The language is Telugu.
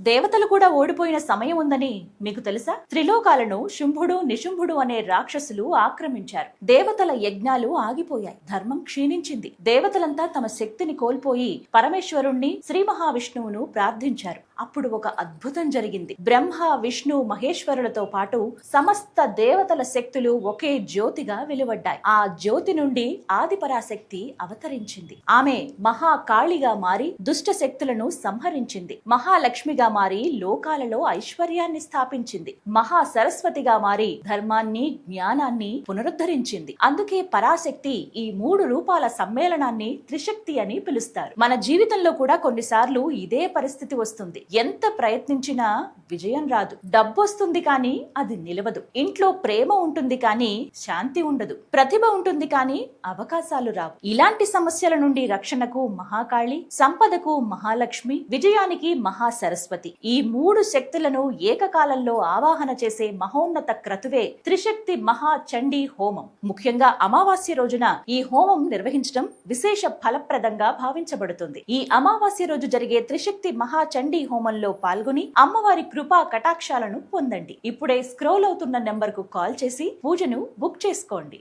దేవతలు కూడా ఓడిపోయిన సమయం ఉందని మీకు తెలుసా? త్రిలోకాలను శుంభుడు నిశుంభుడు అనే రాక్షసులు ఆక్రమించారు. దేవతల యజ్ఞాలు ఆగిపోయాయి. ధర్మం క్షీణించింది. దేవతలంతా తమ శక్తిని కోల్పోయి పరమేశ్వరుణ్ణి, శ్రీ మహావిష్ణువును ప్రార్థించారు. అప్పుడు ఒక అద్భుతం జరిగింది. బ్రహ్మ, విష్ణు, మహేశ్వరులతో పాటు సమస్త దేవతల శక్తులు ఒకే జ్యోతిగా వెలువడ్డాయి. ఆ జ్యోతి నుండి ఆదిపరాశక్తి అవతరించింది. ఆమె మహాకాళిగా మారి దుష్ట శక్తులను సంహరించింది. మహాలక్ష్మిగా మారి లోకాలలో ఐశ్వర్యాన్ని స్థాపించింది. మహా సరస్వతిగా మారి ధర్మాన్ని, జ్ఞానాన్ని పునరుద్ధరించింది. అందుకే పరాశక్తి ఈ 3 రూపాల సమ్మేళనాన్ని త్రిశక్తి అని పిలుస్తారు. మన జీవితంలో కూడా కొన్నిసార్లు ఇదే పరిస్థితి వస్తుంది. ఎంత ప్రయత్నించినా విజయం రాదు. డబ్బు వస్తుంది కానీ అది నిలవదు. ఇంట్లో ప్రేమ ఉంటుంది కానీ శాంతి ఉండదు. ప్రతిభ ఉంటుంది కానీ అవకాశాలు రావు. ఇలాంటి సమస్యల నుండి రక్షణకు మహాకాళి, సంపదకు మహాలక్ష్మి, విజయానికి మహాసరస్వతి, ఈ 3 శక్తులను ఏకకాలంలో ఆవాహన చేసే మహోన్నత క్రతువే త్రిశక్తి మహాచండీ హోమం. ముఖ్యంగా అమావాస్య రోజున ఈ హోమం నిర్వహించడం విశేష ఫలప్రదంగా భావించబడుతుంది. ఈ అమావాస్య రోజు జరిగే త్రిశక్తి మహాచండీ హోమంలో పాల్గొని అమ్మవారి కృపా కటాక్షాలను పొందండి. ఇప్పుడే స్క్రోల్ అవుతున్న నెంబర్ కు కాల్ చేసి పూజను బుక్ చేసుకోండి.